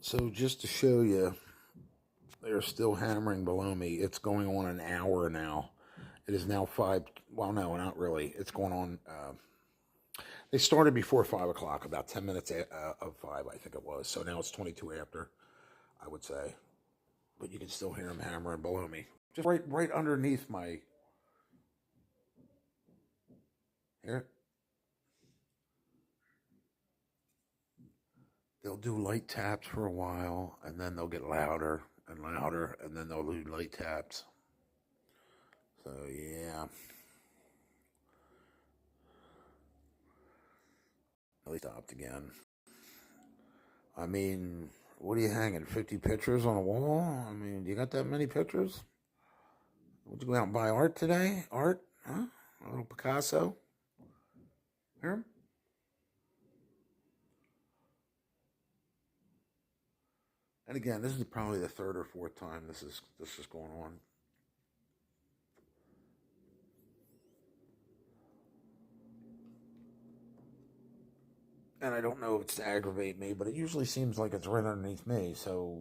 So just to show you, they're still hammering below me. It's going on an hour now. It is now five. Well, no, not really. It's going on. They started before 5 o'clock, about 10 minutes of five, I think it was. So now it's 22 after, I would say. But you can still hear them hammering below me, just right underneath my here. They'll do light taps for a while, and then they'll get louder and louder, and then they'll do light taps. So yeah, they stopped again. I mean, what are you hanging? 50 pictures on a wall? I mean, you got that many pictures? Would you go out and buy art today? Art? Huh? A little Picasso? Here? And again, this is probably the third or fourth time this is going on. And I don't know if it's to aggravate me, but it usually seems like it's right underneath me. So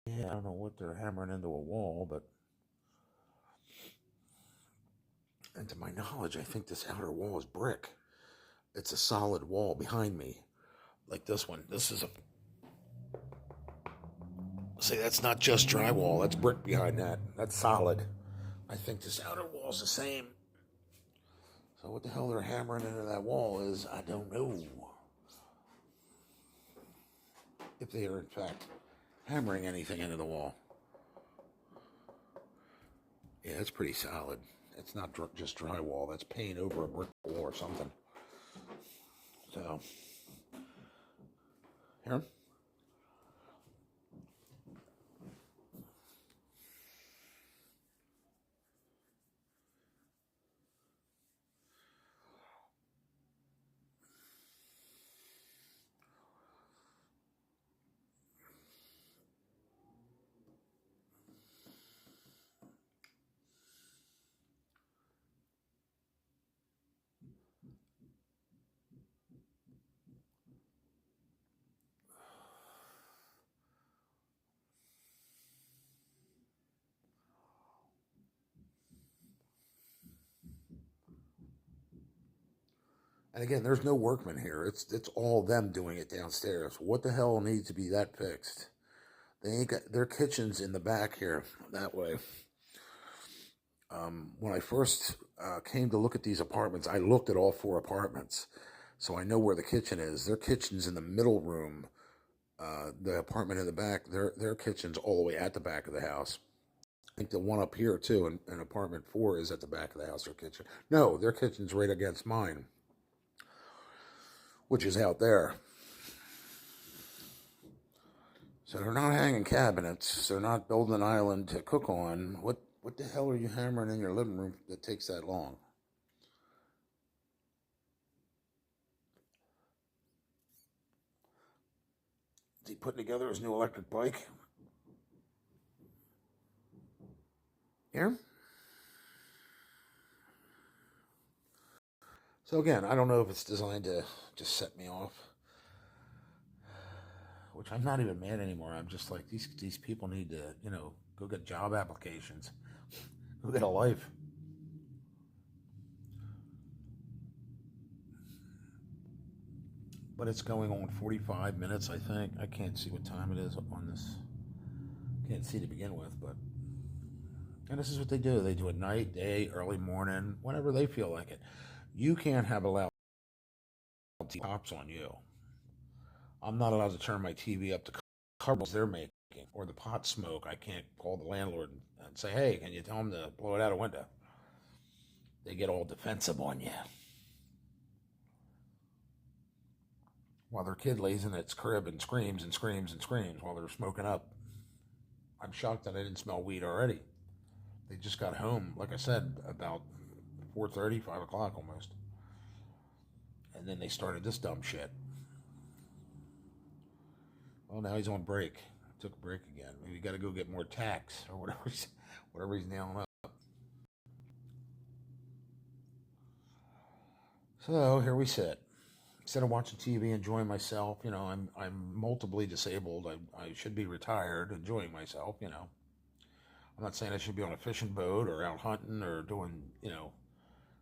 yeah, I don't know what they're hammering into a wall, but and to my knowledge, I think this outer wall is brick. It's a solid wall behind me, like this one. This is a See, that's not just drywall. That's brick behind that. That's solid. I think this outer wall's the same. So what the hell they're hammering into that wall is, I don't know. If they are in fact hammering anything into the wall. Yeah, it's pretty solid. It's not just drywall. That's paint over a brick wall or something. So, here. And again, there's no workmen here. It's all them doing it downstairs. What the hell needs to be that fixed? They ain't got their kitchens in the back here that way. When I first came to look at these apartments, I looked at all four apartments, so I know where the kitchen is. Their kitchen's in the middle room. The apartment in the back, their kitchen's all the way at the back of the house. I think the one up here too, in apartment four, is at the back of the house. Their kitchen, no, their kitchen's right against mine, which is out there. So they're not hanging cabinets. They're not building an island to cook on. What the hell are you hammering in your living room that takes that long? Is he putting together his new electric bike? Here. So again, I don't know if it's designed to just set me off, which I'm not even mad anymore. I'm just like these people need to go get job applications, go get a life. But it's going on 45 minutes, I think. I can't see what time it is on this. Can't see to begin with, but and this is what they do. They do it night, day, early morning, whenever they feel like it. You can't have a loud pops on you. I'm not allowed to turn my TV up to covers they're making or the pot smoke. I can't call the landlord and say, "Hey, can you tell them to blow it out a window?" They get all defensive on you while their kid lays in its crib and screams and screams and screams while they're smoking up. I'm shocked that I didn't smell weed already. They just got home, like I said, about 4:30, 5 o'clock almost, and then they started this dumb shit. Well, now he's on break. Took a break again. Maybe you got to go get more tacks or whatever he's nailing up. So here we sit. instead of watching TV, enjoying myself. I'm multiply disabled. I should be retired, enjoying myself. I'm not saying I should be on a fishing boat or out hunting or doing,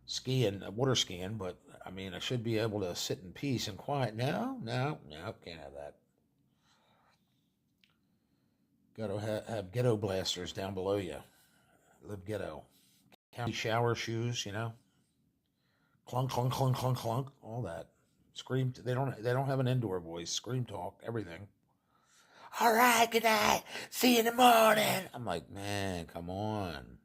skiing, water skiing, but I mean, I should be able to sit in peace and quiet. No, no, no, can't have that. Got to have ghetto blasters down below you. Live ghetto. County shower shoes, clunk, clunk, clunk, clunk, clunk, all that. Scream. They don't have an indoor voice. Scream talk, everything. All right, good night. See you in the morning. I'm like, man, come on.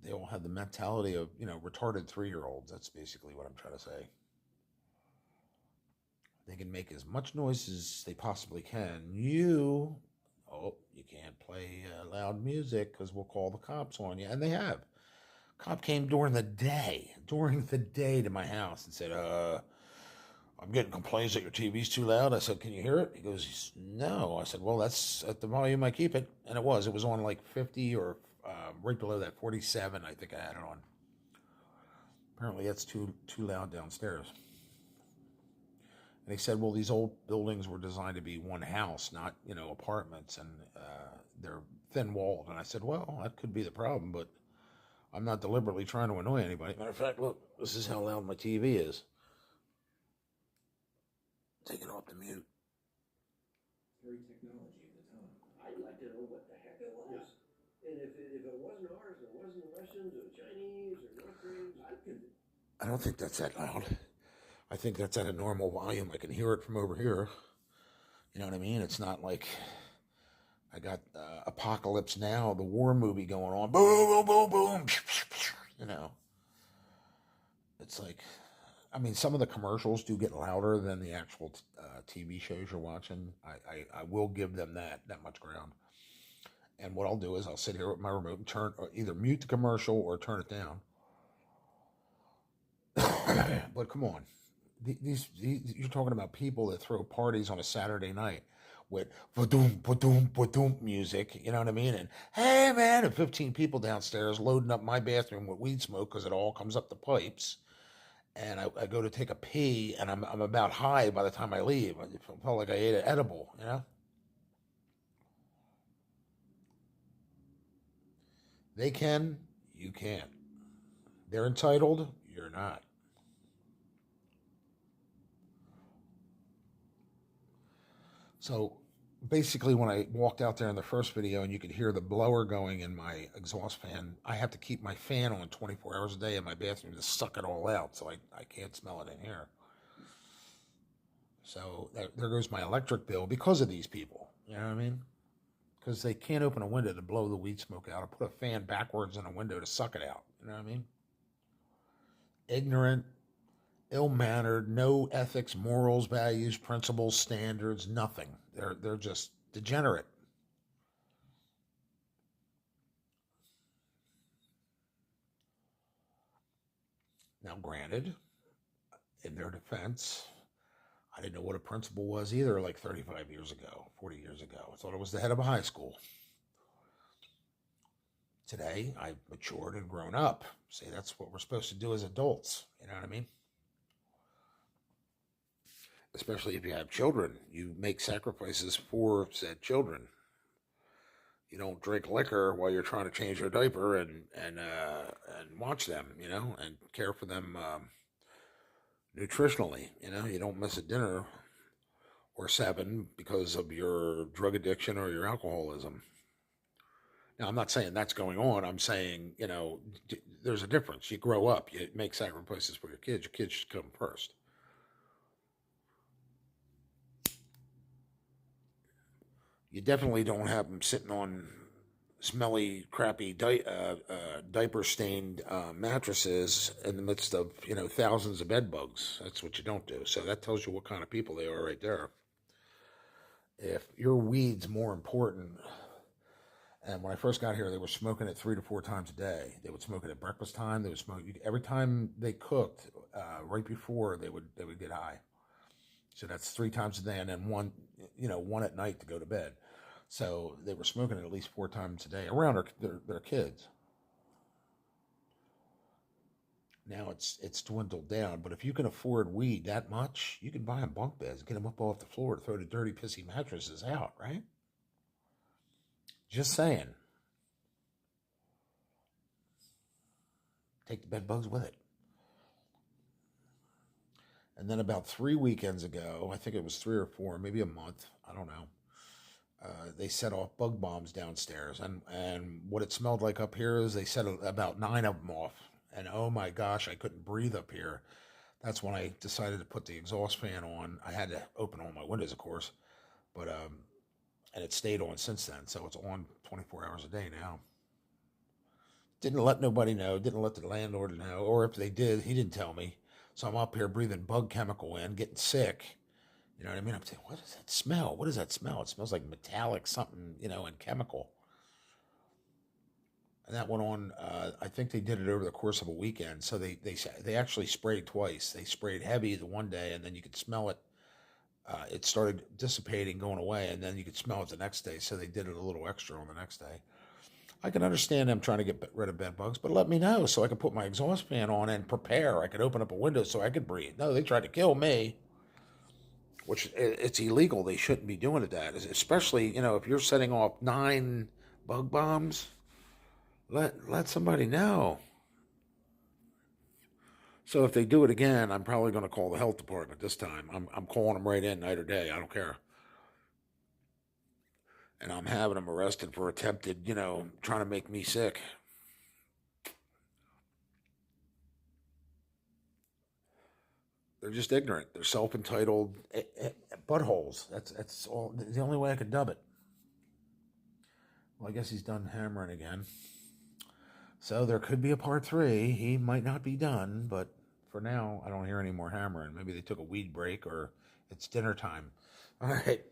They all have the mentality of, retarded 3-year-olds. That's basically what I'm trying to say. They can make as much noise as they possibly can. You can't play loud music because we'll call the cops on you. And they have. Cop came during the day to my house and said, I'm getting complaints that your TV's too loud. I said, can you hear it? He goes, no. I said, well, that's at the volume I keep it. And it was on like 50 or right below that, 47, I think I had it on. Apparently that's too loud downstairs. And he said, well, these old buildings were designed to be one house, not, apartments, and they're thin-walled. And I said, well, that could be the problem, but I'm not deliberately trying to annoy anybody. Matter of fact, look, this is how loud my TV is. Take it off the mute. Very technology at the time. I'd like to know what the heck it was. Yeah. And if it wasn't ours, it wasn't Russians or Chinese or North Koreans, I don't think that's that loud. I think that's at a normal volume. I can hear it from over here. You know what I mean? It's not like I got Apocalypse Now, the war movie going on. Boom, boom, boom, boom. It's like, I mean, some of the commercials do get louder than the actual TV shows you're watching. I will give them that much ground. And what I'll do is I'll sit here with my remote and either mute the commercial or turn it down. But come on. These you're talking about people that throw parties on a Saturday night with ba-doom, ba-doom, ba-doom music, you know what I mean? And hey man, and 15 people downstairs loading up my bathroom with weed smoke because it all comes up the pipes. And I go to take a pee and I'm about high by the time I leave. I felt like I ate an edible, They can, you can't. They're entitled, you're not. So basically, when I walked out there in the first video and you could hear the blower going in my exhaust fan, I have to keep my fan on 24 hours a day in my bathroom to suck it all out, so I can't smell it in here. So there goes my electric bill because of these people. You know what I mean? Because they can't open a window to blow the weed smoke out or put a fan backwards in a window to suck it out. You know what I mean? Ignorant, ill-mannered, no ethics, morals, values, principles, standards, nothing. They're just degenerate. Now, granted, in their defense, I didn't know what a principal was either like 35 years ago, 40 years ago. I thought it was the head of a high school. Today, I've matured and grown up. See, that's what we're supposed to do as adults. You know what I mean? Especially if you have children. You make sacrifices for said children. You don't drink liquor while you're trying to change their diaper and watch them, and care for them nutritionally. You don't miss a dinner or 7 because of your drug addiction or your alcoholism. Now, I'm not saying that's going on. I'm saying, there's a difference. You grow up. You make sacrifices for your kids. Your kids should come first. You definitely don't have them sitting on smelly, crappy, diaper-stained mattresses in the midst of, thousands of bed bugs. That's what you don't do. So that tells you what kind of people they are right there. If your weed's more important, and when I first got here, they were smoking it 3 to 4 times a day. They would smoke it at breakfast time. They would smoke every time they cooked. Right before they would get high. So that's 3 times a day, and then one at night to go to bed. So they were smoking it at least 4 times a day around their kids. Now it's dwindled down. But if you can afford weed that much, you can buy them bunk beds, get them up off the floor, throw the dirty, pissy mattresses out, right? Just saying. Take the bed bugs with it. And then about 3 weekends ago, I think it was 3 or 4, maybe a month, I don't know. They set off bug bombs downstairs, and what it smelled like up here is they set about 9 of them off. And oh my gosh, I couldn't breathe up here. That's when I decided to put the exhaust fan on. I had to open all my windows, of course, but and it stayed on since then, so it's on 24 hours a day now. Didn't let nobody know. Didn't let the landlord know, or if they did, he didn't tell me. So I'm up here breathing bug chemical in, getting sick. You know what I mean? I'm saying, what is that smell? What does that smell? It smells like metallic something, and chemical. And that went on. I think they did it over the course of a weekend. So they actually sprayed twice. They sprayed heavy the one day, and then you could smell it. It started dissipating, going away, and then you could smell it the next day. So they did it a little extra on the next day. I can understand them trying to get rid of bed bugs, but let me know so I could put my exhaust fan on and prepare. I could open up a window so I could breathe. No, they tried to kill me, which it's illegal. They shouldn't be doing that, especially if you're setting off 9 bug bombs. Let somebody know. So if they do it again, I'm probably going to call the health department this time. I'm calling them right in, night or day. I don't care. And I'm having them arrested for attempted, trying to make me sick. They're just ignorant. They're self-entitled buttholes. That's all. The only way I could dub it. Well, I guess he's done hammering again. So there could be a part 3. He might not be done, but for now, I don't hear any more hammering. Maybe they took a weed break or it's dinner time. All right.